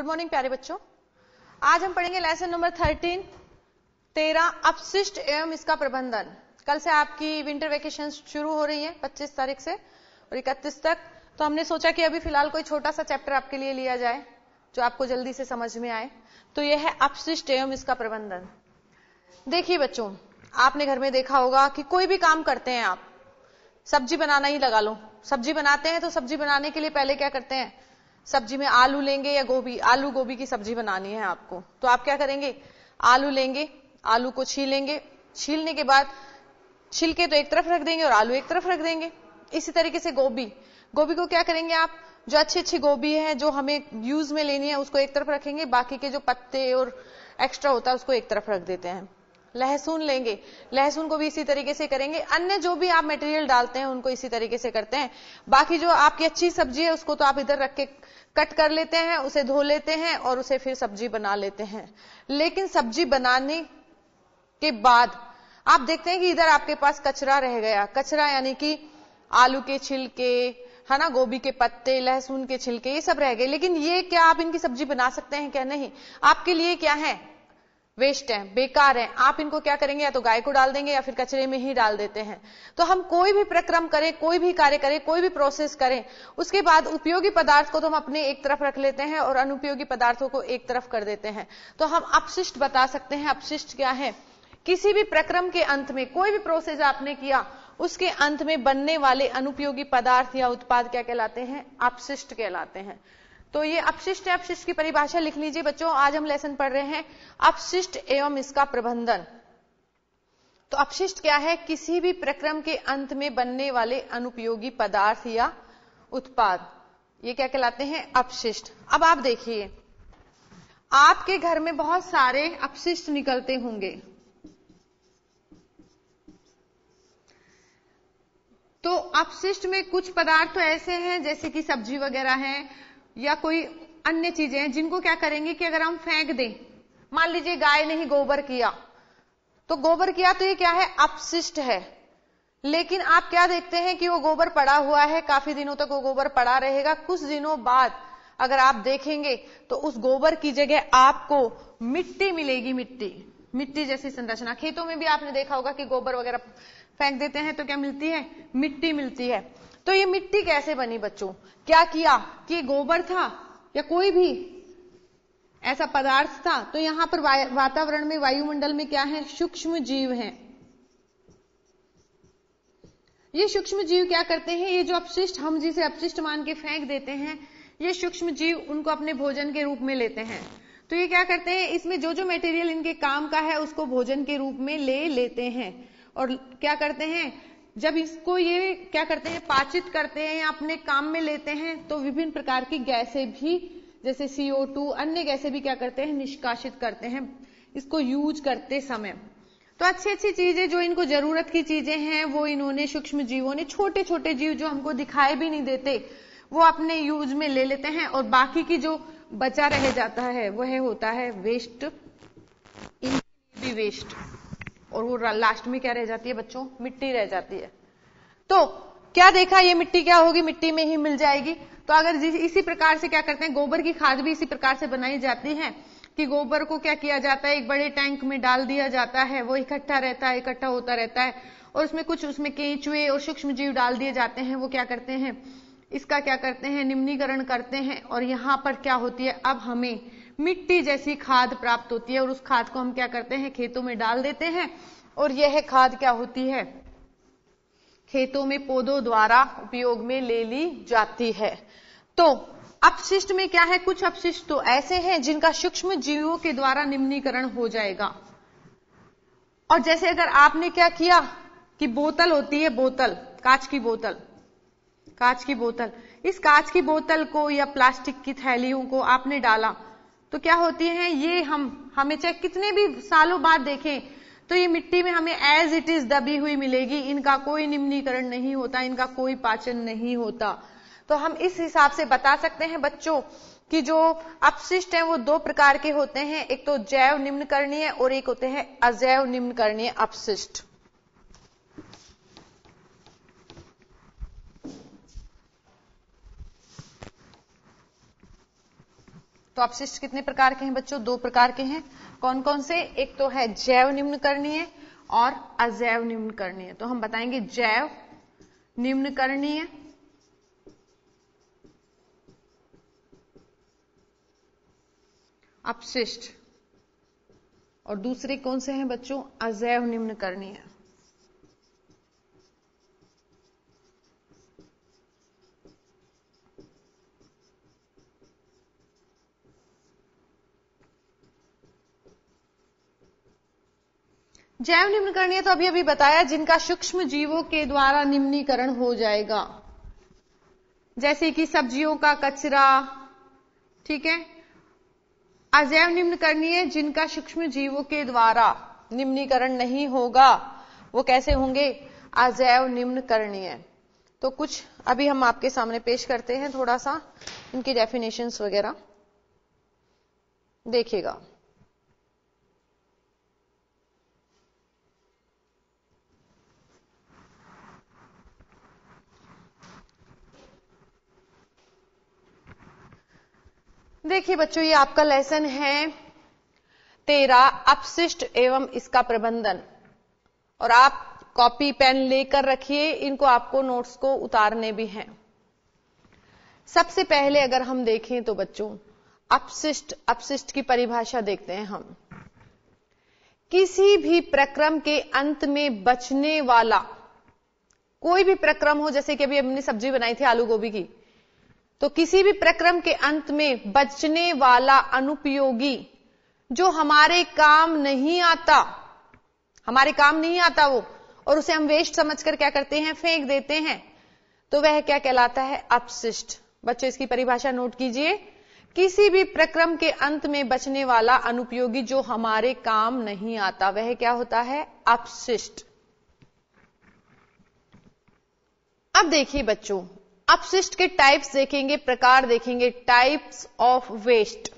Good morning प्यारे बच्चों। आज हम पढ़ेंगे लेसन नंबर 13 अपशिष्ट एवं इसका प्रबंधन। कल से आपकी विंटर वेकेशन शुरू हो रही है 25 तारीख से और 31 तक। तो हमने सोचा कि अभी फिलहाल कोई छोटा सा चैप्टर आपके लिए लिया जाए जो आपको जल्दी से समझ में आए। तो यह है अपशिष्ट एवं इसका प्रबंधन। देखिए बच्चों, आपने घर में देखा होगा कि कोई भी काम करते हैं आप, सब्जी बनाना ही लगा लो। सब्जी बनाते हैं तो सब्जी बनाने के लिए पहले क्या करते हैं, सब्जी में आलू लेंगे या गोभी, आलू गोभी की सब्जी बनानी है आपको, तो आप क्या करेंगे, आलू लेंगे, आलू को छीलेंगे, छीलने के बाद छिलके तो एक तरफ रख देंगे और आलू एक तरफ रख देंगे। इसी तरीके से गोभी को क्या करेंगे आप, जो अच्छी अच्छी गोभी है जो हमें यूज में लेनी है उसको एक तरफ रखेंगे, बाकी के जो पत्ते और एक्स्ट्रा होता है उसको एक तरफ रख देते हैं। लहसुन लेंगे, लहसुन को भी इसी तरीके से करेंगे। अन्य जो भी आप मटेरियल डालते हैं उनको इसी तरीके से करते हैं। बाकी जो आपकी अच्छी सब्जी है उसको तो आप इधर रख के कट कर लेते हैं, उसे धो लेते हैं और उसे फिर सब्जी बना लेते हैं। लेकिन सब्जी बनाने के बाद आप देखते हैं कि इधर आपके पास कचरा रह गया। कचरा यानी कि आलू के छिलके, है ना, गोभी के पत्ते, लहसुन के छिलके, ये सब रह गए। लेकिन ये क्या आप इनकी सब्जी बना सकते हैं क्या? नहीं। आपके लिए क्या है, वेस्ट है, बेकार है। आप इनको क्या करेंगे, या तो गाय को डाल देंगे या फिर कचरे में ही डाल देते हैं। तो हम कोई भी प्रक्रम करें, कोई भी कार्य करें, कोई भी प्रोसेस करें, उसके बाद उपयोगी पदार्थ को तो हम अपने एक तरफ रख लेते हैं और अनुपयोगी पदार्थों को एक तरफ कर देते हैं। तो हम अपशिष्ट बता सकते हैं। अपशिष्ट क्या है, किसी भी प्रक्रम के अंत में कोई भी प्रोसेस आपने किया उसके अंत में बनने वाले अनुपयोगी पदार्थ या उत्पाद क्या कहलाते हैं, अपशिष्ट कहलाते हैं। तो ये अपशिष्ट है। अपशिष्ट की परिभाषा लिख लीजिए बच्चों। आज हम लेसन पढ़ रहे हैं अपशिष्ट एवं इसका प्रबंधन। तो अपशिष्ट क्या है, किसी भी प्रक्रम के अंत में बनने वाले अनुपयोगी पदार्थ या उत्पाद, ये क्या कहलाते हैं, अपशिष्ट। अब आप देखिए, आपके घर में बहुत सारे अपशिष्ट निकलते होंगे। तो अपशिष्ट में कुछ पदार्थ तो ऐसे हैं जैसे कि सब्जी वगैरह है या कोई अन्य चीजें हैं जिनको क्या करेंगे कि अगर हम फेंक दें, मान लीजिए गाय ने ही गोबर किया, तो गोबर किया तो ये क्या है, अपशिष्ट है। लेकिन आप क्या देखते हैं कि वो गोबर पड़ा हुआ है, काफी दिनों तक वो गोबर पड़ा रहेगा। कुछ दिनों बाद अगर आप देखेंगे तो उस गोबर की जगह आपको मिट्टी मिलेगी। मिट्टी जैसी संरचना। खेतों में भी आपने देखा होगा कि गोबर वगैरह फेंक देते हैं तो क्या मिलती है, मिट्टी मिलती है। तो ये मिट्टी कैसे बनी बच्चों, क्या किया कि गोबर था या कोई भी ऐसा पदार्थ था, तो यहां पर वातावरण में, वायुमंडल में क्या है, सूक्ष्म जीव हैं। ये सूक्ष्म जीव क्या करते हैं, ये जो अपशिष्ट हम जिसे अपशिष्ट मान के फेंक देते हैं, ये सूक्ष्म जीव उनको अपने भोजन के रूप में लेते हैं। तो ये क्या करते हैं, इसमें जो जो मटेरियल इनके काम का है उसको भोजन के रूप में ले लेते हैं और क्या करते हैं, जब इसको ये क्या करते हैं, पाचित करते हैं या अपने काम में लेते हैं, तो विभिन्न प्रकार की गैसें भी जैसे CO2 अन्य गैसें भी क्या करते हैं, निष्कासित करते हैं इसको यूज करते समय। तो अच्छी अच्छी चीजें जो इनको जरूरत की चीजें हैं वो इन्होंने, सूक्ष्म जीवों ने, छोटे छोटे जीव जो हमको दिखाई भी नहीं देते, वो अपने यूज में ले लेते हैं और बाकी की जो बचा रह जाता है वह होता है वेस्ट, इनके भी वेस्ट। और वो लास्ट में क्या रह जाती है बच्चों, मिट्टी रह जाती है। तो क्या देखा, ये मिट्टी क्या होगी, मिट्टी में ही मिल जाएगी। तो अगर इसी प्रकार से क्या करते हैं, गोबर की खाद भी इसी प्रकार से बनाई जाती है कि गोबर को क्या किया जाता है, एक बड़े टैंक में डाल दिया जाता है, वो इकट्ठा रहता है, इकट्ठा होता रहता है और उसमें कुछ उसमें केंचुए और सूक्ष्म जीव डाल दिए जाते हैं। वो क्या करते हैं, इसका क्या करते हैं, निम्नीकरण करते हैं और यहां पर क्या होती है, अब हमें मिट्टी जैसी खाद प्राप्त होती है और उस खाद को हम क्या करते हैं, खेतों में डाल देते हैं और यह खाद क्या होती है, खेतों में पौधों द्वारा उपयोग में ले ली जाती है। तो अपशिष्ट में क्या है, कुछ अपशिष्ट तो ऐसे हैं जिनका सूक्ष्म जीवों के द्वारा निम्नीकरण हो जाएगा। और जैसे अगर आपने क्या किया कि बोतल होती है, बोतल, कांच की बोतल, इस कांच की बोतल को या प्लास्टिक की थैलियों को आपने डाला तो क्या होती है, ये हमें चाहे कितने भी सालों बाद देखें तो ये मिट्टी में हमें एज इट इज दबी हुई मिलेगी। इनका कोई निम्नीकरण नहीं होता, इनका कोई पाचन नहीं होता। तो हम इस हिसाब से बता सकते हैं बच्चों कि जो अपशिष्ट हैं वो दो प्रकार के होते हैं, एक तो जैव निम्नकरणीय और एक होते हैं अजैव निम्नकरणीय अपशिष्ट। तो अपशिष्ट कितने प्रकार के हैं बच्चों? 2 प्रकार के हैं। कौन कौन से? एक तो है जैव निम्नकरणीय और अजैव निम्नकरणीय। तो हम बताएंगे जैव निम्नकरणीय अपशिष्ट, और दूसरे कौन से हैं बच्चों? अजैव निम्नकरणीय। जैव निम्नकरणीय तो अभी अभी बताया, जिनका सूक्ष्म जीवों के द्वारा निम्नीकरण हो जाएगा, जैसे कि सब्जियों का कचरा, ठीक है। अजैव निम्नकरणीय जिनका सूक्ष्म जीवों के द्वारा निम्नीकरण नहीं होगा, वो कैसे होंगे? अजैव निम्नकरणीय। तो कुछ अभी हम आपके सामने पेश करते हैं, थोड़ा सा इनकी डेफिनेशंस वगैरह देखिएगा। देखिए बच्चों, ये आपका लेसन है 13 अपशिष्ट एवं इसका प्रबंधन, और आप कॉपी पेन लेकर रखिए, इनको आपको नोट्स को उतारने भी हैं। सबसे पहले अगर हम देखें तो बच्चों अपशिष्ट की परिभाषा देखते हैं हम। किसी भी प्रक्रम के अंत में बचने वाला, कोई भी प्रक्रम हो, जैसे कि अभी हमने सब्जी बनाई थी आलू गोभी की, तो किसी भी प्रक्रम के अंत में बचने वाला अनुपयोगी जो हमारे काम नहीं आता वो, और उसे हम वेस्ट समझकर क्या करते हैं? फेंक देते हैं, तो वह क्या कहलाता है? अपशिष्ट। बच्चों इसकी परिभाषा नोट कीजिए। किसी भी प्रक्रम के अंत में बचने वाला अनुपयोगी जो हमारे काम नहीं आता, वह क्या होता है? अपशिष्ट। अब देखिए बच्चों, अपशिष्ट के टाइप्स देखेंगे, प्रकार देखेंगे, टाइप्स ऑफ वेस्ट।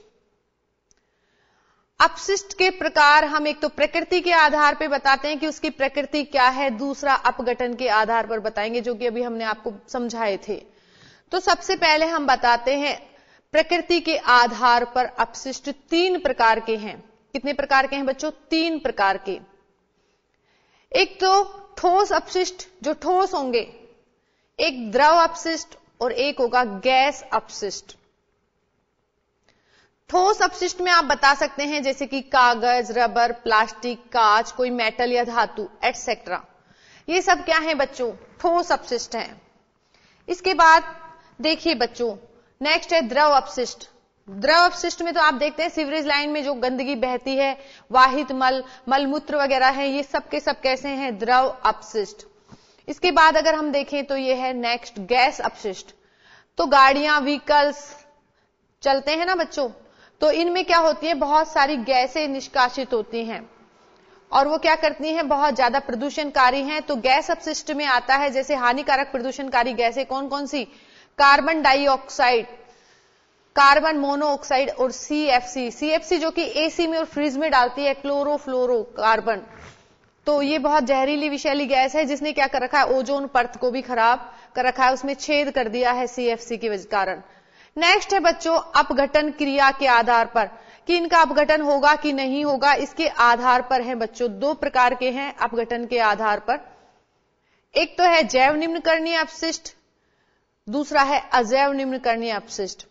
अपशिष्ट के प्रकार हम एक तो प्रकृति के आधार पर बताते हैं कि उसकी प्रकृति क्या है, दूसरा अपघटन के आधार पर बताएंगे, जो कि अभी हमने आपको समझाए थे। तो सबसे पहले हम बताते हैं प्रकृति के आधार पर अपशिष्ट 3 प्रकार के हैं। कितने प्रकार के हैं बच्चों? 3 प्रकार के। एक तो ठोस अपशिष्ट जो ठोस होंगे, एक द्रव अपशिष्ट और एक होगा गैस अपशिष्ट। ठोस अपशिष्ट में आप बता सकते हैं जैसे कि कागज, रबर, प्लास्टिक, कांच, कोई मेटल या धातु एटसेट्रा। ये सब क्या है बच्चों? ठोस अपशिष्ट हैं। इसके बाद देखिए बच्चों, नेक्स्ट है द्रव अपशिष्ट। द्रव अपशिष्ट में तो आप देखते हैं सीवरेज लाइन में जो गंदगी बहती है, वाहित मलमूत्र वगैरह है, ये सब के सब कैसे हैं? द्रव अपशिष्ट। इसके बाद अगर हम देखें तो ये है नेक्स्ट गैस अपशिष्ट। तो गाड़ियां, व्हीकल्स चलते हैं ना बच्चों, तो इनमें क्या होती है? बहुत सारी गैसें निष्कासित होती हैं, और वो क्या करती हैं? बहुत ज्यादा प्रदूषणकारी हैं। तो गैस अपशिष्ट में आता है जैसे हानिकारक प्रदूषणकारी गैसें कौन कौन सी? कार्बन डाइऑक्साइड, कार्बन मोनोऑक्साइड और सीएफसी जो कि एसी में और फ्रिज में डालती है, क्लोरोफ्लोरोकार्बन। तो ये बहुत जहरीली विषैली गैस है, जिसने क्या कर रखा है? ओजोन परत को भी खराब कर रखा है, उसमें छेद कर दिया है सीएफसी के कारण। नेक्स्ट है बच्चों अपघटन क्रिया के आधार पर, कि इनका अपघटन होगा कि नहीं होगा, इसके आधार पर है बच्चों। 2 प्रकार के हैं अपघटन के आधार पर। एक तो है जैव निम्नकरणीय अपशिष्ट, दूसरा है अजैव निम्नकरणीय अपशिष्ट।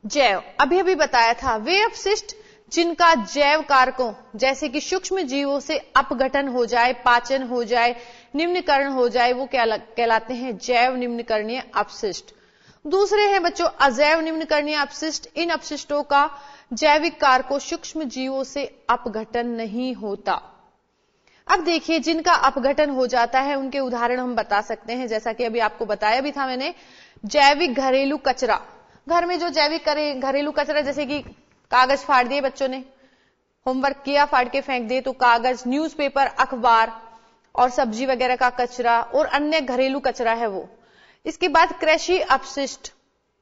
जैव अभी अभी बताया था, वे अपशिष्ट जिनका जैव कारकों जैसे कि सूक्ष्म जीवों से अपघटन हो जाए, पाचन हो जाए, निम्नीकरण हो जाए, वो क्या कहलाते हैं? जैव निम्नकरणीय अपशिष्ट। दूसरे हैं बच्चों अजैव निम्नकरणीय अपशिष्ट। इन अपशिष्टों का जैविक कारकों सूक्ष्म जीवों से अपघटन नहीं होता। अब देखिए, जिनका अपघटन हो जाता है उनके उदाहरण हम बता सकते हैं, जैसा कि अभी आपको बताया भी था मैंने। जैविक घरेलू कचरा, घर में जो जैविक घरेलू कचरा, जैसे कि कागज फाड़ दिए बच्चों ने, होमवर्क किया, फाड़ के फेंक दिए, तो कागज, न्यूज़पेपर, अखबार और सब्जी वगैरह का कचरा और अन्य घरेलू कचरा है वो। इसके बाद कृषि अपशिष्ट।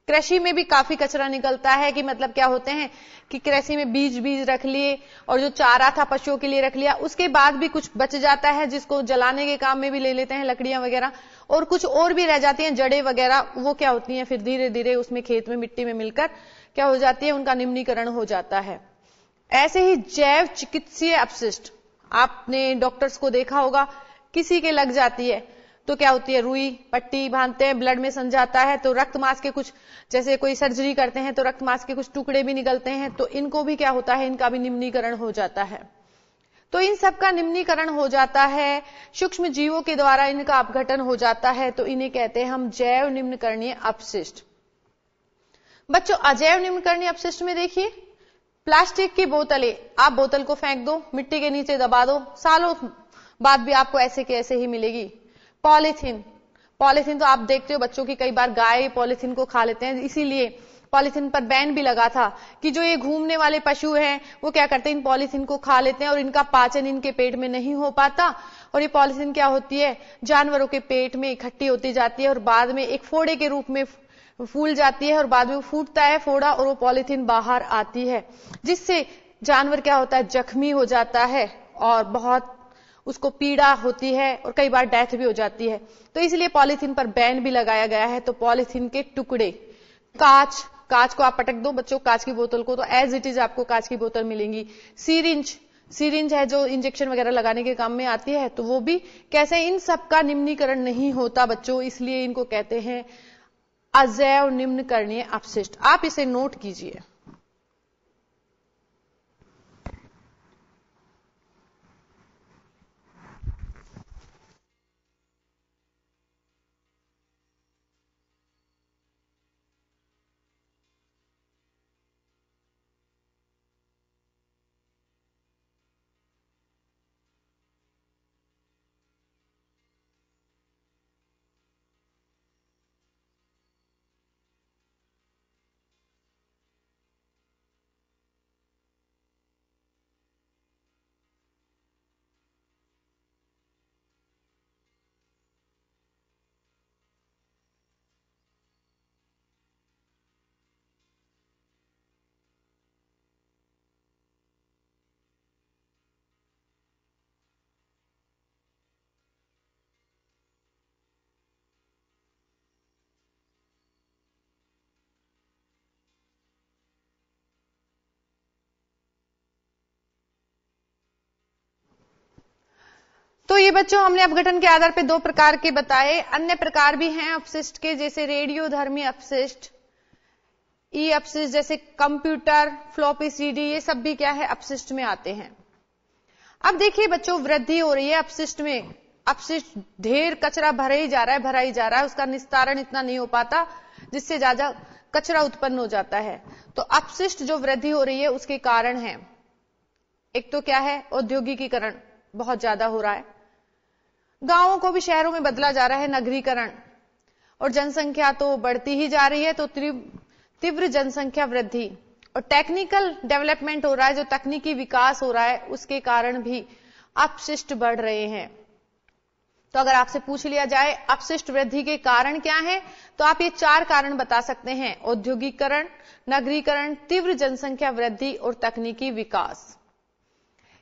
कृषि में भी काफी कचरा निकलता है, कि मतलब क्या होते हैं कि कृषि में बीज रख लिए और जो चारा था पशुओं के लिए रख लिया, उसके बाद भी कुछ बच जाता है जिसको जलाने के काम में भी ले लेते हैं, लकड़ियां वगैरह, और कुछ और भी रह जाती हैं जड़ें वगैरह, वो क्या होती हैं फिर धीरे धीरे उसमें खेत में मिट्टी में मिलकर क्या हो जाती है, उनका निम्नीकरण हो जाता है। ऐसे ही जैव चिकित्सीय अपशिष्ट, आपने डॉक्टर्स को देखा होगा, किसी के लग जाती है तो क्या होती है, रुई पट्टी बांधते हैं, ब्लड में सन जाता है तो रक्त मांस के कुछ, जैसे कोई सर्जरी करते हैं तो रक्त मांस के कुछ टुकड़े भी निकलते हैं, तो इनको भी क्या होता है, इनका भी निम्नीकरण हो जाता है। तो इन सब का निम्नीकरण हो जाता है, सूक्ष्म जीवों के द्वारा इनका अपघटन हो जाता है, तो इन्हें कहते हैं हम जैव निम्नकरणीय अपशिष्ट। बच्चों अजैव निम्नकरणीय अपशिष्ट में देखिए, प्लास्टिक की बोतलें, आप बोतल को फेंक दो, मिट्टी के नीचे दबा दो, सालों बाद भी आपको ऐसे के ऐसे ही मिलेगी। पॉलीथीन, पॉलीथीन तो आप देखते हो बच्चों की कई बार गाय पॉलीथीन को खा लेते हैं, इसीलिए पॉलीथीन पर बैन भी लगा था कि जो ये घूमने वाले पशु हैं वो क्या करते हैं, इन पॉलीथीन को खा लेते हैं और इनका पाचन इनके पेट में नहीं हो पाता, और ये पॉलीथीन क्या होती है, जानवरों के पेट में इकट्ठी होती जाती है और बाद में एक फोड़े के रूप में फूल जाती है और बाद में फूटता है फोड़ा और वो पॉलीथीन बाहर आती है, जिससे जानवर क्या होता है, जख्मी हो जाता है और बहुत उसको पीड़ा होती है और कई बार डेथ भी हो जाती है। तो इसलिए पॉलीथीन पर बैन भी लगाया गया है। तो पॉलीथीन के टुकड़े, कांच को आप पटक दो बच्चों, कांच की बोतल को, तो एज इट इज आपको कांच की बोतल मिलेंगी। सीरिंज है जो इंजेक्शन वगैरह लगाने के काम में आती है, तो वो भी कैसे, इन सब का निम्नीकरण नहीं होता बच्चों, इसलिए इनको कहते हैं अजैव निम्नकरणीय अपशिष्ट। आप इसे नोट कीजिए। तो ये बच्चों हमने अपघटन के आधार पे दो प्रकार के बताए, अन्य प्रकार भी हैं अपशिष्ट के, जैसे रेडियोधर्मी अपशिष्ट, ई अपशिष्ट, जैसे कंप्यूटर, फ्लॉपी सीडी, ये सब भी क्या है, अपशिष्ट में आते हैं। अब देखिए बच्चों, वृद्धि हो रही है अपशिष्ट में, अपशिष्ट ढेर कचरा भरा ही जा रहा है, उसका निस्तारण इतना नहीं हो पाता, जिससे ज्यादा कचरा उत्पन्न हो जाता है। तो अपशिष्ट जो वृद्धि हो रही है उसके कारण है, एक तो क्या है, औद्योगिकीकरण बहुत ज्यादा हो रहा है, गांवों को भी शहरों में बदला जा रहा है, नगरीकरण, और जनसंख्या तो बढ़ती ही जा रही है, तो तीव्र जनसंख्या वृद्धि, और टेक्निकल डेवलपमेंट हो रहा है, जो तकनीकी विकास हो रहा है उसके कारण भी अपशिष्ट बढ़ रहे हैं। तो अगर आपसे पूछ लिया जाए अपशिष्ट वृद्धि के कारण क्या है, तो आप ये 4 कारण बता सकते हैं, औद्योगिकरण, नगरीकरण, तीव्र जनसंख्या वृद्धि और तकनीकी विकास।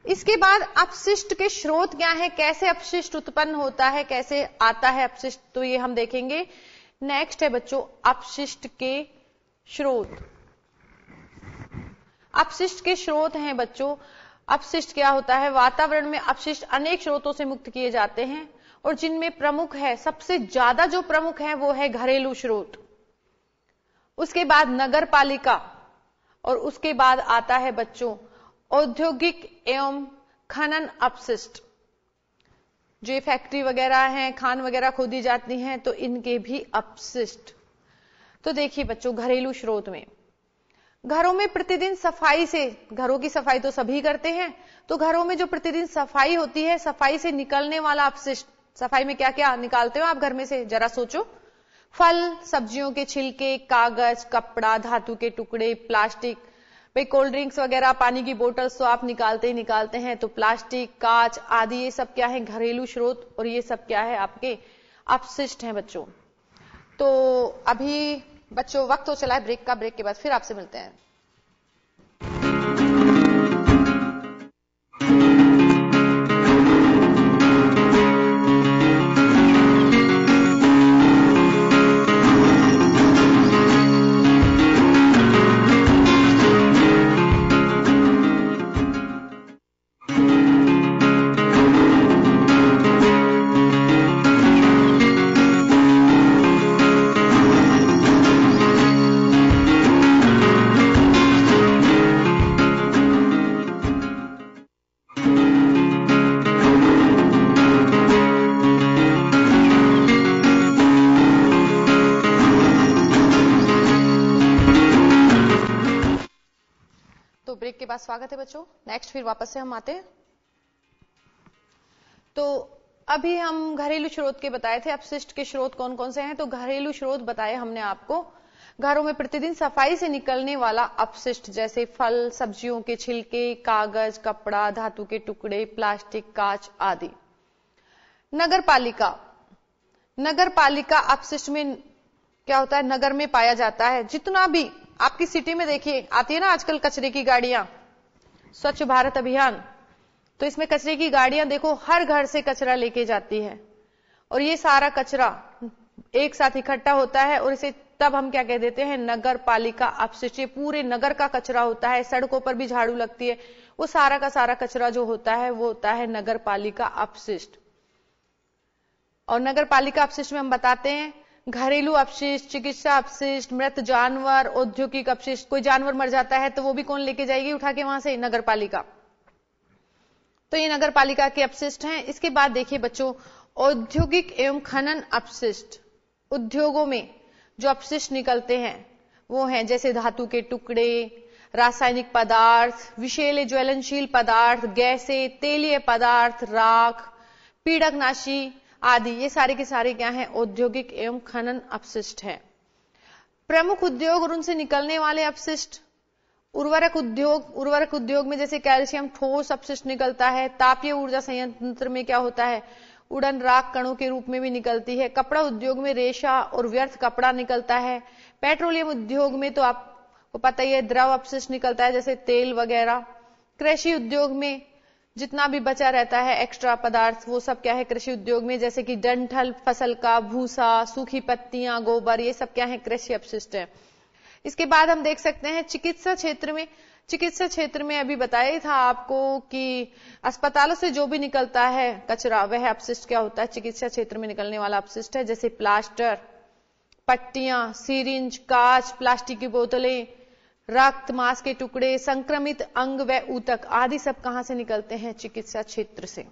इसके बाद अपशिष्ट के स्रोत क्या है, कैसे अपशिष्ट उत्पन्न होता है, कैसे आता है अपशिष्ट, तो ये हम देखेंगे। नेक्स्ट है बच्चों अपशिष्ट के स्रोत। अपशिष्ट के स्रोत हैं बच्चों, अपशिष्ट क्या होता है, वातावरण में अपशिष्ट अनेक स्रोतों से मुक्त किए जाते हैं और जिनमें प्रमुख है, सबसे ज्यादा जो प्रमुख है वो है घरेलू स्रोत, उसके बाद नगर पालिका, और उसके बाद आता है बच्चों औद्योगिक एवं खनन अपशिष्ट, जो फैक्ट्री वगैरह हैं, खान वगैरह खोदी जाती हैं, तो इनके भी अपशिष्ट। तो देखिए बच्चों, घरेलू स्रोत में घरों में प्रतिदिन सफाई से, घरों की सफाई तो सभी करते हैं, तो घरों में जो प्रतिदिन सफाई होती है, सफाई से निकलने वाला अपशिष्ट, सफाई में क्या क्या निकालते हो आप घर में से, जरा सोचो। फल सब्जियों के छिलके, कागज, कपड़ा, धातु के टुकड़े, प्लास्टिक, भाई कोल्ड ड्रिंक्स वगैरह, पानी की बोतल्स तो आप निकालते ही निकालते हैं, तो प्लास्टिक, कांच आदि ये सब क्या है, घरेलू स्रोत, और ये सब क्या है, आपके अपशिष्ट हैं बच्चों। तो अभी बच्चों वक्त तो चला है ब्रेक का, ब्रेक के बाद फिर आपसे मिलते हैं। ब्रेक के बाद स्वागत है बच्चों। नेक्स्ट फिर वापस से हम आते हैं। तो अभी हम घरेलू स्रोत के बताए थे, अपशिष्ट के स्रोत कौन कौन से हैं। तो घरेलू स्रोत बताए हमने आपको, घरों में प्रतिदिन सफाई से निकलने वाला अपशिष्ट, जैसे फल सब्जियों के छिलके, कागज, कपड़ा, धातु के टुकड़े, प्लास्टिक, कांच आदि। नगर पालिका अपशिष्ट में क्या होता है, नगर में पाया जाता है। जितना भी आपकी सिटी में देखिए आती है ना आजकल कचरे की गाड़ियां, स्वच्छ भारत अभियान, तो इसमें कचरे की गाड़ियां देखो हर घर से कचरा लेके जाती है और ये सारा कचरा एक साथ इकट्ठा होता है और इसे तब हम क्या कह देते हैं, नगर पालिका अपशिष्ट। ये पूरे नगर का कचरा होता है, सड़कों पर भी झाड़ू लगती है, वो सारा का सारा कचरा जो होता है वो होता है नगर पालिका अपशिष्ट। और नगर पालिका अपशिष्ट में हम बताते हैं घरेलू अपशिष्ट, चिकित्सा अपशिष्ट, मृत जानवर, औद्योगिक अपशिष्ट। कोई जानवर मर जाता है तो वो भी कौन लेके जाएगी उठा के वहां से, नगर पालिका। तो ये नगर पालिका के अपशिष्ट हैं। इसके बाद देखिए बच्चों, औद्योगिक एवं खनन अपशिष्ट। उद्योगों में जो अपशिष्ट निकलते हैं वो हैं जैसे धातु के टुकड़े, रासायनिक पदार्थ, विषैले ज्वलनशील पदार्थ, गैसें, तेलीय पदार्थ, राख, पीड़कनाशी आदि। ये सारे के सारे क्या हैं, औद्योगिक एवं खनन अपशिष्ट हैं। प्रमुख उद्योग और उनसे निकलने वाले अपशिष्ट, उर्वरक उद्योग में जैसे कैल्शियम ठोस अपशिष्ट निकलता है। तापीय ऊर्जा संयंत्र में क्या होता है, उड़न राख कणों के रूप में भी निकलती है। कपड़ा उद्योग में रेशा और व्यर्थ कपड़ा निकलता है। पेट्रोलियम उद्योग में तो आपको पता ही है द्रव अपशिष्ट निकलता है जैसे तेल वगैरह। कृषि उद्योग में जितना भी बचा रहता है एक्स्ट्रा पदार्थ वो सब क्या है कृषि उद्योग में, जैसे कि डंठल फसल का, भूसा, सूखी पत्तियां, गोबर, ये सब क्या है कृषि अपशिष्ट है। इसके बाद हम देख सकते हैं चिकित्सा क्षेत्र में अभी बताया ही था आपको कि अस्पतालों से जो भी निकलता है कचरा वह अपशिष्ट क्या होता है, चिकित्सा क्षेत्र में निकलने वाला अपशिष्ट है। जैसे प्लास्टर, पट्टियां, सिरिंज, कांच, प्लास्टिक की बोतलें, रक्त, मांस के टुकड़े, संक्रमित अंग व ऊतक आदि सब कहां से निकलते हैं, चिकित्सा क्षेत्र से।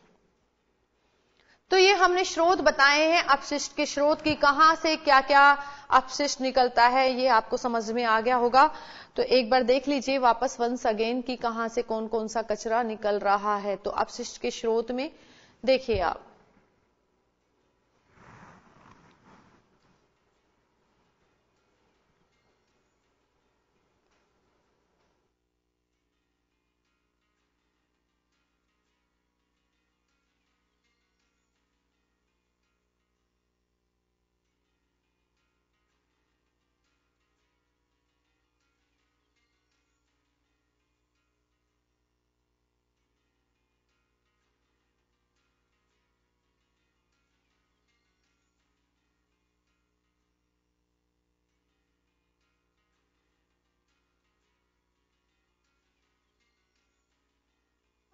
तो ये हमने स्रोत बताए हैं अपशिष्ट के स्रोत की, कहां से क्या क्या अपशिष्ट निकलता है ये आपको समझ में आ गया होगा। तो एक बार देख लीजिए वापस वंस अगेन कि कहां से कौन कौन सा कचरा निकल रहा है। तो अपशिष्ट के स्रोत में देखिए आप,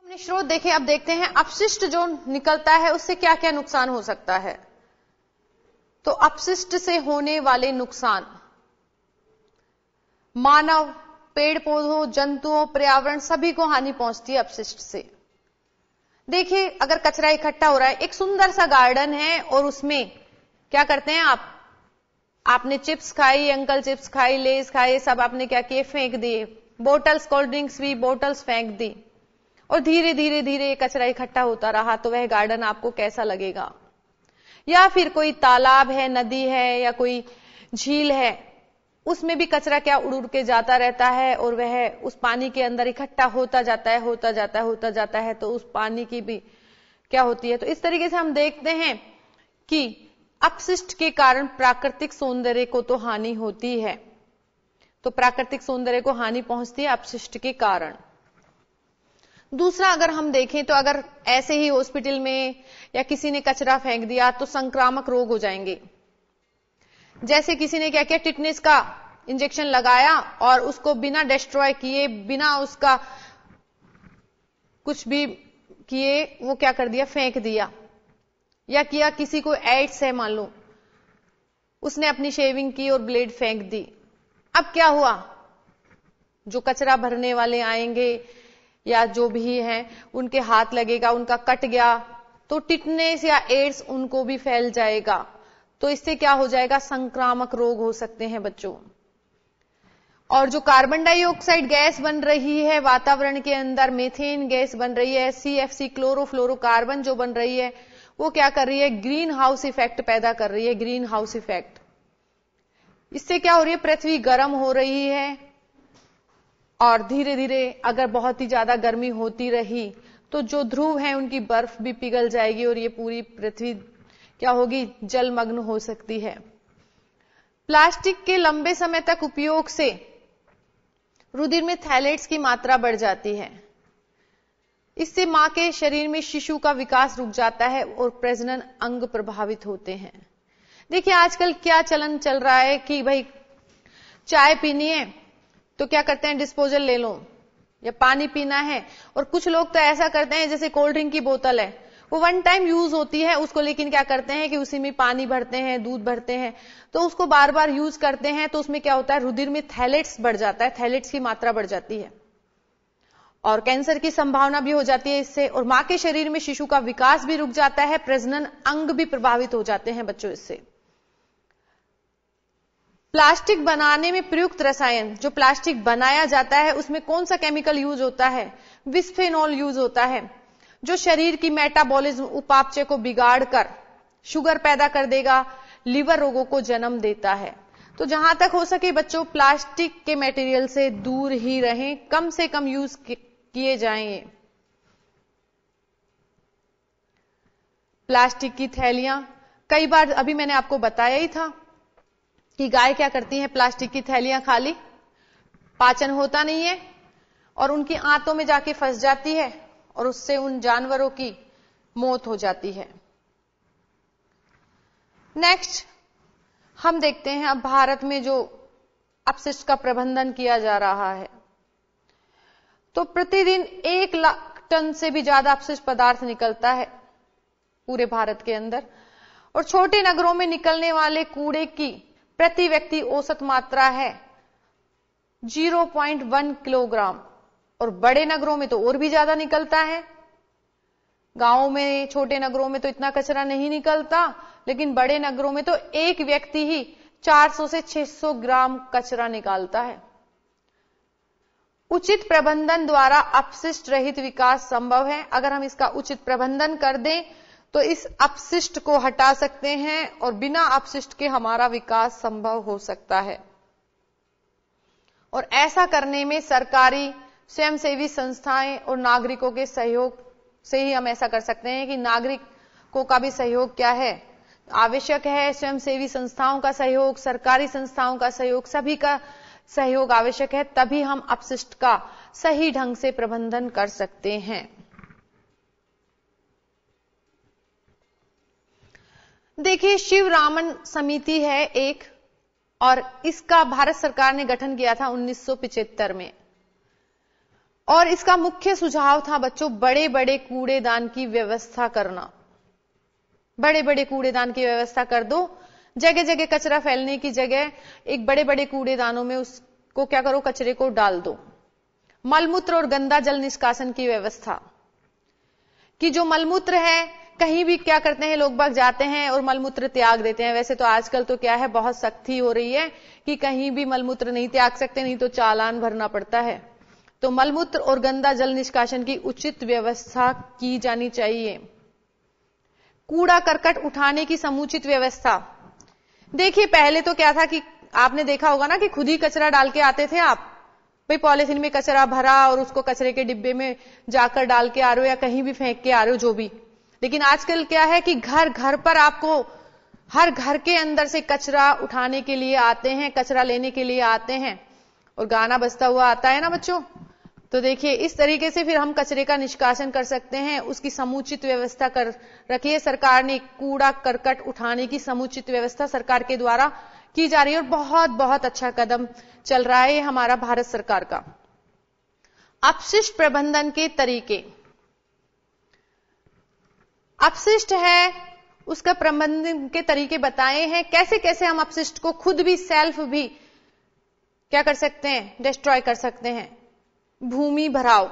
हमने स्रोत देखे, अब देखते हैं अपशिष्ट जो निकलता है उससे क्या क्या नुकसान हो सकता है। तो अपशिष्ट से होने वाले नुकसान, मानव, पेड़ पौधों, जंतुओं, पर्यावरण सभी को हानि पहुंचती है अपशिष्ट से। देखिए अगर कचरा इकट्ठा हो रहा है, एक सुंदर सा गार्डन है और उसमें क्या करते हैं आपने चिप्स खाई, अंकल चिप्स खाई, लेस खाए, सब आपने क्या किए, फेंक दिए। बोटल्स, कोल्ड ड्रिंक्स भी बोटल्स फेंक दी और धीरे धीरे धीरे कचरा इकट्ठा होता रहा, तो वह गार्डन आपको कैसा लगेगा। या फिर कोई तालाब है, नदी है या कोई झील है, उसमें भी कचरा क्या उड़ उड़ के जाता रहता है और वह उस पानी के अंदर इकट्ठा होता जाता है, तो उस पानी की भी क्या होती है। तो इस तरीके से हम देखते हैं कि अपशिष्ट के कारण प्राकृतिक सौंदर्य को तो हानि होती है, तो प्राकृतिक सौंदर्य को हानि पहुंचती है अपशिष्ट के कारण। दूसरा अगर हम देखें तो अगर ऐसे ही हॉस्पिटल में या किसी ने कचरा फेंक दिया तो संक्रामक रोग हो जाएंगे। जैसे किसी ने क्या किया, टिटनेस का इंजेक्शन लगाया और उसको बिना डिस्ट्रॉय किए, बिना उसका कुछ भी किए, वो क्या कर दिया, फेंक दिया। या किया किसी को एड्स है मान लो, उसने अपनी शेविंग की और ब्लेड फेंक दी। अब क्या हुआ, जो कचरा भरने वाले आएंगे या जो भी हैं उनके हाथ लगेगा, उनका कट गया तो टिटनेस या एड्स उनको भी फैल जाएगा। तो इससे क्या हो जाएगा, संक्रामक रोग हो सकते हैं बच्चों। और जो कार्बन डाइऑक्साइड गैस बन रही है वातावरण के अंदर, मीथेन गैस बन रही है, CFC क्लोरोफ्लोरोकार्बन जो बन रही है, वो क्या कर रही है, ग्रीन हाउस इफेक्ट पैदा कर रही है, ग्रीन हाउस इफेक्ट। इससे क्या हो रही है, पृथ्वी गर्म हो रही है और धीरे धीरे अगर बहुत ही ज्यादा गर्मी होती रही तो जो ध्रुव है उनकी बर्फ भी पिघल जाएगी और ये पूरी पृथ्वी क्या होगी, जलमग्न हो सकती है। प्लास्टिक के लंबे समय तक उपयोग से रुधिर में थैलेट्स की मात्रा बढ़ जाती है। इससे मां के शरीर में शिशु का विकास रुक जाता है और प्रजनन अंग प्रभावित होते हैं। देखिए आजकल क्या चलन चल रहा है कि भाई चाय पीनी है तो क्या करते हैं, डिस्पोजल ले लो, या पानी पीना है, और कुछ लोग तो ऐसा करते हैं जैसे कोल्ड ड्रिंक की बोतल है, वो वन टाइम यूज होती है उसको, लेकिन क्या करते हैं कि उसी में पानी भरते हैं, दूध भरते हैं, तो उसको बार बार यूज करते हैं, तो उसमें क्या होता है, रुधिर में थैलेट्स बढ़ जाता है, थैलेट्स की मात्रा बढ़ जाती है और कैंसर की संभावना भी हो जाती है इससे, और मां के शरीर में शिशु का विकास भी रुक जाता है, प्रजनन अंग भी प्रभावित हो जाते हैं बच्चों इससे। प्लास्टिक बनाने में प्रयुक्त रसायन, जो प्लास्टिक बनाया जाता है उसमें कौन सा केमिकल यूज होता है, बिस्फेनॉल यूज होता है, जो शरीर की मेटाबॉलिज्म उपापचय को बिगाड़कर शुगर पैदा कर देगा, लीवर रोगों को जन्म देता है। तो जहां तक हो सके बच्चों प्लास्टिक के मटेरियल से दूर ही रहें, कम से कम यूज किए जाएं। प्लास्टिक की थैलियां, कई बार अभी मैंने आपको बताया ही था कि गाय क्या करती है, प्लास्टिक की थैलियां खाली, पाचन होता नहीं है और उनकी आंतों में जाके फंस जाती है और उससे उन जानवरों की मौत हो जाती है। नेक्स्ट हम देखते हैं अब भारत में जो अपशिष्ट का प्रबंधन किया जा रहा है, तो प्रतिदिन 1 लाख टन से भी ज्यादा अपशिष्ट पदार्थ निकलता है पूरे भारत के अंदर, और छोटे नगरों में निकलने वाले कूड़े की प्रति व्यक्ति औसत मात्रा है 0.1 किलोग्राम, और बड़े नगरों में तो और भी ज्यादा निकलता है। गांवों में, छोटे नगरों में तो इतना कचरा नहीं निकलता, लेकिन बड़े नगरों में तो एक व्यक्ति ही 400 से 600 ग्राम कचरा निकालता है। उचित प्रबंधन द्वारा अपशिष्ट रहित विकास संभव है। अगर हम इसका उचित प्रबंधन कर दें तो इस अपशिष्ट को हटा सकते हैं और बिना अपशिष्ट के हमारा विकास संभव हो सकता है। और ऐसा करने में सरकारी, स्वयंसेवी संस्थाएं और नागरिकों के सहयोग से ही हम ऐसा कर सकते हैं कि नागरिकों का भी सहयोग क्या है, आवश्यक है। स्वयंसेवी संस्थाओं का सहयोग, सरकारी संस्थाओं का सहयोग, सभी का सहयोग आवश्यक है, तभी हम अपशिष्ट का सही ढंग से प्रबंधन कर सकते हैं। देखिए शिव रामन समिति है एक, और इसका भारत सरकार ने गठन किया था 1975 में, और इसका मुख्य सुझाव था बच्चों बड़े बड़े कूड़ेदान की व्यवस्था करना। बड़े बड़े कूड़ेदान की व्यवस्था कर दो, जगह जगह कचरा फैलने की जगह एक बड़े बड़े कूड़ेदानों में उसको क्या करो, कचरे को डाल दो। मलमूत्र और गंदा जल निष्कासन की व्यवस्था, कि जो मलमूत्र है कहीं भी क्या करते हैं, लोग बाग जाते हैं और मलमूत्र त्याग देते हैं। वैसे तो आजकल तो क्या है, बहुत सख्ती हो रही है कि कहीं भी मलमूत्र नहीं त्याग सकते, नहीं तो चालान भरना पड़ता है। तो मलमूत्र और गंदा जल निष्कासन की उचित व्यवस्था की जानी चाहिए। कूड़ा करकट उठाने की समुचित व्यवस्था। देखिए पहले तो क्या था कि आपने देखा होगा ना कि खुद ही कचरा डाल के आते थे आप, भाई पॉलिथीन में कचरा भरा और उसको कचरे के डिब्बे में जाकर डाल के आ रहे हो या कहीं भी फेंक के आ रहे हो, जो भी। लेकिन आजकल क्या है कि घर घर पर आपको, हर घर के अंदर से कचरा उठाने के लिए आते हैं, कचरा लेने के लिए आते हैं, और गाना बजता हुआ आता है ना बच्चों। तो देखिए इस तरीके से फिर हम कचरे का निष्कासन कर सकते हैं, उसकी समुचित व्यवस्था कर रखिए। सरकार ने कूड़ा करकट उठाने की समुचित व्यवस्था सरकार के द्वारा की जा रही है और बहुत बहुत अच्छा कदम चल रहा है हमारा भारत सरकार का। अपशिष्ट प्रबंधन के तरीके, अपशिष्ट है उसका प्रबंधन के तरीके बताए हैं, कैसे कैसे हम अपशिष्ट को खुद भी, सेल्फ भी क्या कर सकते हैं, डिस्ट्रॉय कर सकते हैं। भूमि भराव,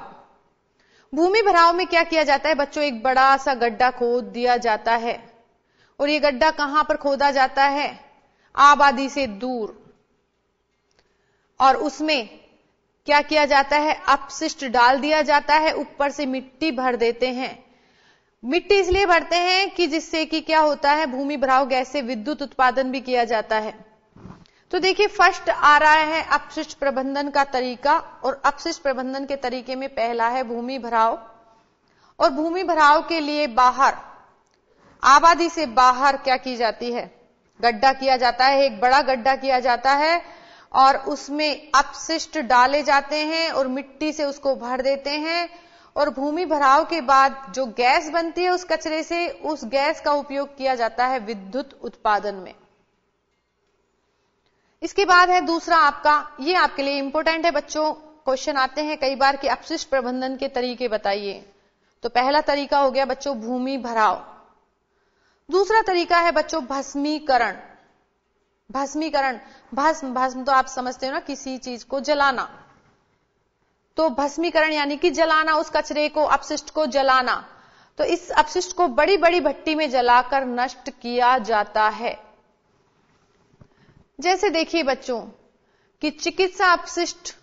भूमि भराव में क्या किया जाता है बच्चों, एक बड़ा सा गड्ढा खोद दिया जाता है, और ये गड्ढा कहां पर खोदा जाता है, आबादी से दूर। और उसमें क्या किया जाता है, अपशिष्ट डाल दिया जाता है, ऊपर से मिट्टी भर देते हैं। मिट्टी इसलिए भरते हैं कि जिससे कि क्या होता है, भूमि भराव गैस से विद्युत उत्पादन भी किया जाता है। तो देखिए फर्स्ट आ रहा है अपशिष्ट प्रबंधन का तरीका, और अपशिष्ट प्रबंधन के तरीके में पहला है भूमि भराव। और भूमि भराव के लिए बाहर, आबादी से बाहर क्या की जाती है, गड्ढा किया जाता है, एक बड़ा गड्ढा किया जाता है और उसमें अपशिष्ट डाले जाते हैं और मिट्टी से उसको भर देते हैं। और भूमि भराव के बाद जो गैस बनती है उस कचरे से, उस गैस का उपयोग किया जाता है विद्युत उत्पादन में। इसके बाद है दूसरा आपका, ये आपके लिए इंपॉर्टेंट है बच्चों, क्वेश्चन आते हैं कई बार कि अपशिष्ट प्रबंधन के तरीके बताइए। तो पहला तरीका हो गया बच्चों भूमि भराव। दूसरा तरीका है बच्चों भस्मीकरण। भस्मीकरण, भस्म तो आप समझते हो ना, किसी चीज को जलाना। तो भस्मीकरण यानी कि जलाना, उस कचरे को, अपशिष्ट को जलाना। तो इस अपशिष्ट को बड़ी बड़ी भट्टी में जलाकर नष्ट किया जाता है। जैसे देखिए बच्चों कि चिकित्सा अपशिष्ट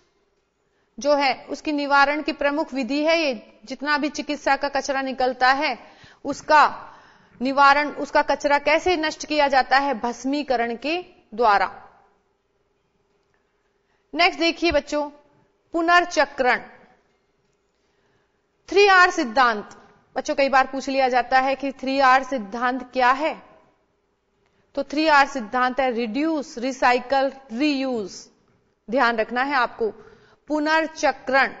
जो है उसकी निवारण की प्रमुख विधि है ये, जितना भी चिकित्सा का कचरा निकलता है उसका निवारण, उसका कचरा कैसे नष्ट किया जाता है, भस्मीकरण के द्वारा। नेक्स्ट देखिए बच्चों पुनर्चक्रण, 3R सिद्धांत। बच्चों कई बार पूछ लिया जाता है कि 3R सिद्धांत क्या है। तो 3R सिद्धांत है रिड्यूस, रिसाइकल, रीयूज। ध्यान रखना है आपको, पुनर्चक्रण।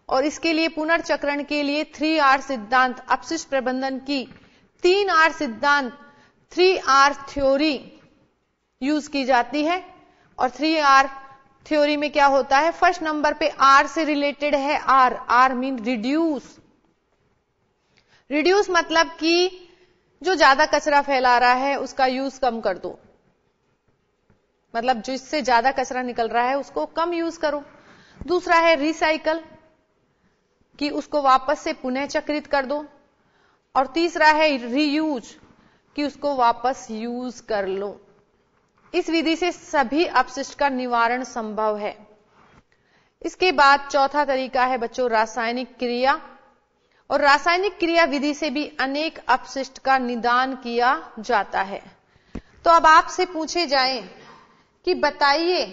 और इसके लिए, पुनर्चक्रण के लिए 3R सिद्धांत, अपशिष्ट प्रबंधन की 3R सिद्धांत, 3R थ्योरी यूज की जाती है। और 3R थ्योरी में क्या होता है, फर्स्ट नंबर पे R से रिलेटेड है, R मीन रिड्यूस। रिड्यूस मतलब कि जो ज्यादा कचरा फैला रहा है उसका यूज कम कर दो, मतलब जिससे ज्यादा कचरा निकल रहा है उसको कम यूज करो। दूसरा है रिसाइकल, कि उसको वापस से पुनः चक्रित कर दो। और तीसरा है रीयूज, कि उसको वापस यूज कर लो। इस विधि से सभी अपशिष्ट का निवारण संभव है। इसके बाद चौथा तरीका है बच्चों रासायनिक क्रिया। और रासायनिक क्रिया विधि से भी अनेक अपशिष्ट का निदान किया जाता है। तो अब आपसे पूछे जाएं कि बताइए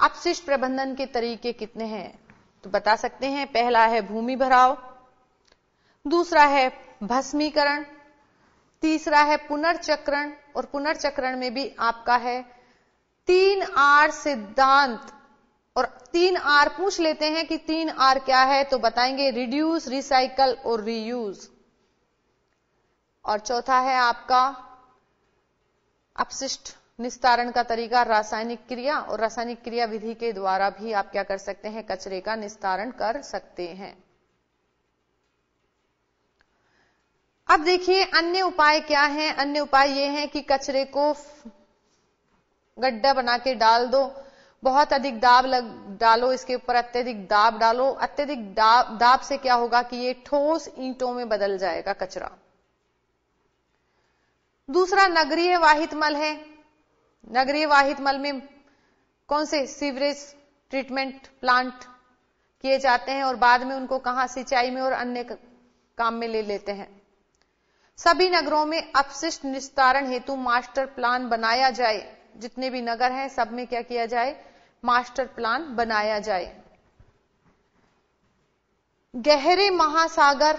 अपशिष्ट प्रबंधन के तरीके कितने हैं, तो बता सकते हैं पहला है भूमि भराव, दूसरा है भस्मीकरण, तीसरा है पुनर्चक्रण, और पुनर्चक्रण में भी आपका है 3R सिद्धांत। और 3R पूछ लेते हैं कि 3R क्या है, तो बताएंगे रिड्यूस, रिसाइकल और रीयूज। और चौथा है आपका अपशिष्ट निस्तारण का तरीका रासायनिक क्रिया। और रासायनिक क्रिया विधि के द्वारा भी आप क्या कर सकते हैं, कचरे का निस्तारण कर सकते हैं। अब देखिए अन्य उपाय क्या हैं। अन्य उपाय ये हैं कि कचरे को गड्ढा बना के डाल दो, बहुत अधिक दाब डालो, इसके ऊपर अत्यधिक दाब डालो। अत्यधिक दाब से क्या होगा कि ये ठोस ईंटों में बदल जाएगा कचरा। दूसरा नगरीय वाहित मल है। नगरीय वाहित मल में कौन से सीवरेज ट्रीटमेंट प्लांट किए जाते हैं और बाद में उनको कहां, सिंचाई में और अन्य काम में ले लेते हैं। सभी नगरों में अपशिष्ट निस्तारण हेतु मास्टर प्लान बनाया जाए। जितने भी नगर हैं सब में क्या किया जाए, मास्टर प्लान बनाया जाए। गहरे महासागर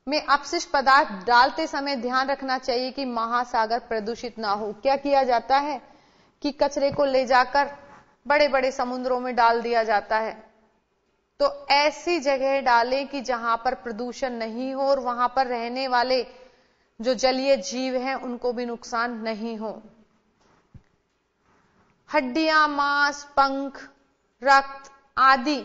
में अपशिष्ट पदार्थ डालते समय ध्यान रखना चाहिए कि महासागर प्रदूषित ना हो। क्या किया जाता है कि कचरे को ले जाकर बड़े बड़े समुद्रों में डाल दिया जाता है। तो ऐसी जगह डालें कि जहां पर प्रदूषण नहीं हो और वहां पर रहने वाले जो जलीय जीव हैं उनको भी नुकसान नहीं हो। हड्डियां, मांस, पंख, रक्त आदि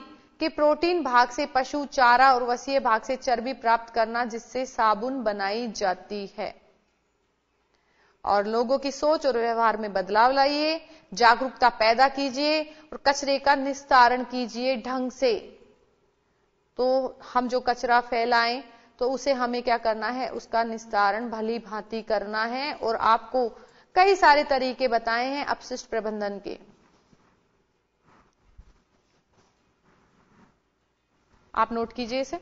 के प्रोटीन भाग से पशु चारा और वसीय भाग से चर्बी प्राप्त करना, जिससे साबुन बनाई जाती है। और लोगों की सोच और व्यवहार में बदलाव लाइए, जागरूकता पैदा कीजिए और कचरे का निस्तारण कीजिए ढंग से। तो हम जो कचरा फैलाएं तो उसे हमें क्या करना है, उसका निस्तारण भली भांति करना है। और आपको कई सारे तरीके बताए हैं अपशिष्ट प्रबंधन के। आप नोट कीजिए इसे।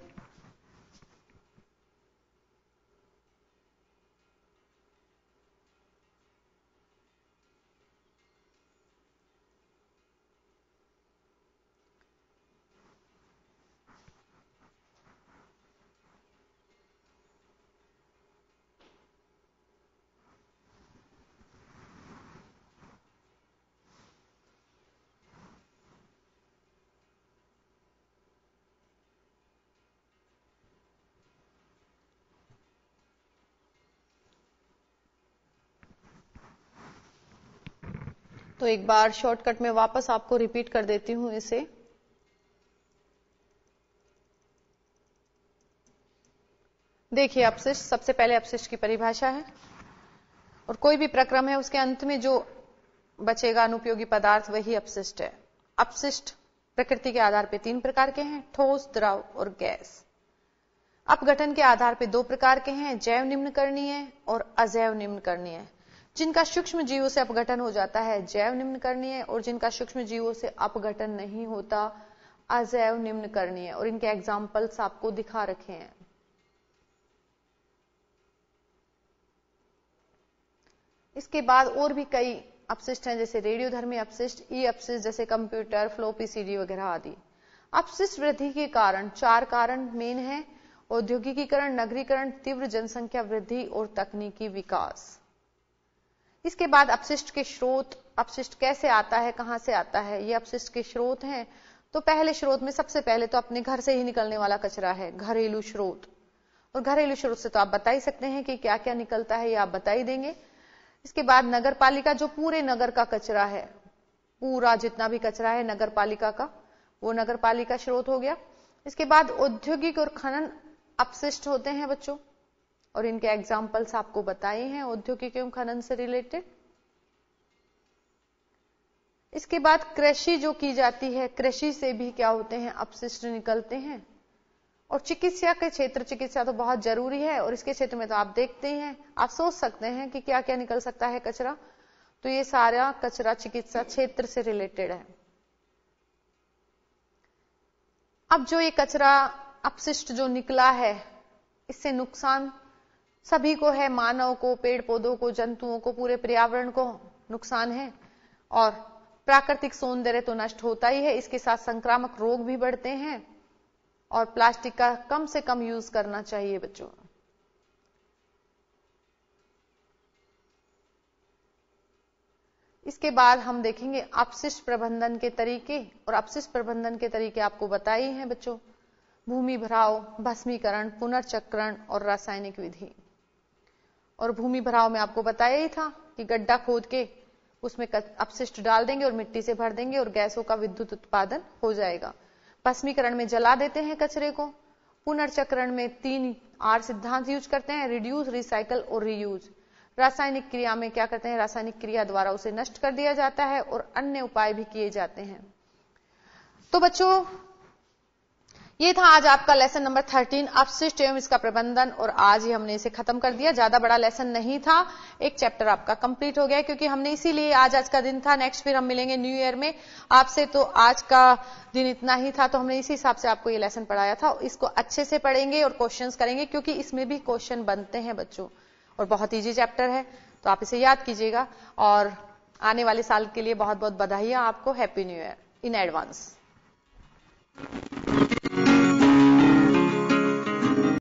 तो एक बार शॉर्टकट में वापस आपको रिपीट कर देती हूं इसे। देखिए, अपशिष्ट, सबसे पहले अपशिष्ट की परिभाषा है, और कोई भी प्रक्रम है उसके अंत में जो बचेगा अनुपयोगी पदार्थ वही अपशिष्ट है। अपशिष्ट प्रकृति के आधार पर 3 प्रकार के हैं, ठोस, द्रव और गैस। अपघटन के आधार पर 2 प्रकार के हैं, जैव निम्नकरणीय और अजैव निम्नकरणीय। जिनका सूक्ष्म जीवों से अपघटन हो जाता है जैव निम्नकरणीय, और जिनका सूक्ष्म जीवों से अपघटन नहीं होता अजैव निम्नकरणीय। और इनके एग्जाम्पल्स आपको दिखा रखे हैं। इसके बाद और भी कई अपशिष्ट हैं, जैसे रेडियोधर्मी अपशिष्ट, ई अपशिष्ट जैसे कंप्यूटर, फ्लोपी सीडी वगैरह आदि। अपशिष्ट वृद्धि के कारण 4 कारण मेन है: औद्योगिकीकरण, नगरीकरण, तीव्र जनसंख्या वृद्धि और तकनीकी विकास। इसके बाद अपशिष्ट के स्रोत, अपशिष्ट कैसे आता है, कहां से आता है, ये अपशिष्ट के स्रोत हैं। तो पहले स्रोत में सबसे पहले तो अपने घर से ही निकलने वाला कचरा है, घरेलू स्रोत। और घरेलू स्रोत से तो आप बता ही सकते हैं कि क्या क्या निकलता है, ये आप बता ही देंगे। इसके बाद नगर पालिका, जो पूरे नगर का कचरा है, पूरा जितना भी कचरा है नगर पालिका का, वो नगर पालिका स्रोत हो गया। इसके बाद औद्योगिक और खनन अपशिष्ट होते हैं बच्चों, और इनके एग्जाम्पल्स आपको बताए हैं औद्योगिक एवं खनन से रिलेटेड। इसके बाद कृषि जो की जाती है, कृषि से भी क्या होते हैं, अपशिष्ट निकलते हैं। और चिकित्सा के क्षेत्र, चिकित्सा तो बहुत जरूरी है, और इसके क्षेत्र में तो आप देखते ही हैं, आप सोच सकते हैं कि क्या क्या निकल सकता है कचरा। तो ये सारा कचरा चिकित्सा क्षेत्र से रिलेटेड है। अब जो ये कचरा अपशिष्ट जो निकला है, इससे नुकसान सभी को है, मानव को, पेड़ पौधों को, जंतुओं को, पूरे पर्यावरण को नुकसान है। और प्राकृतिक सौंदर्य तो नष्ट होता ही है, इसके साथ संक्रामक रोग भी बढ़ते हैं। और प्लास्टिक का कम से कम यूज करना चाहिए बच्चों। इसके बाद हम देखेंगे अपशिष्ट प्रबंधन के तरीके, और अपशिष्ट प्रबंधन के तरीके आपको बताए हैं बच्चों: भूमि भराव, भस्मीकरण, पुनर्चक्रण और रासायनिक विधि। और भूमि भराव में आपको बताया ही था कि गड्ढा खोद के उसमें अपशिष्ट डाल देंगे और मिट्टी से भर देंगे और गैसों का विद्युत उत्पादन हो जाएगा। भस्मीकरण में जला देते हैं कचरे को। पुनर्चक्रण में 3R सिद्धांत यूज करते हैं: रिड्यूस, रिसाइकल और रीयूज। रासायनिक क्रिया में क्या करते हैं, रासायनिक क्रिया द्वारा उसे नष्ट कर दिया जाता है, और अन्य उपाय भी किए जाते हैं। तो बच्चों, ये था आज आपका लेसन नंबर 13, अपशिष्ट एवं इसका प्रबंधन, और आज ही हमने इसे खत्म कर दिया। ज्यादा बड़ा लेसन नहीं था, एक चैप्टर आपका कंप्लीट हो गया, क्योंकि हमने इसीलिए आज का दिन था। नेक्स्ट फिर हम मिलेंगे न्यू ईयर में आपसे, तो आज का दिन इतना ही था, तो हमने इसी हिसाब से आपको ये लेसन पढ़ाया था। इसको अच्छे से पढ़ेंगे और क्वेश्चंस करेंगे, क्योंकि इसमें भी क्वेश्चन बनते हैं बच्चों, और बहुत ईजी चैप्टर है, तो आप इसे याद कीजिएगा। और आने वाले साल के लिए बहुत बहुत बधाइयां आपको। Happy new year in advance.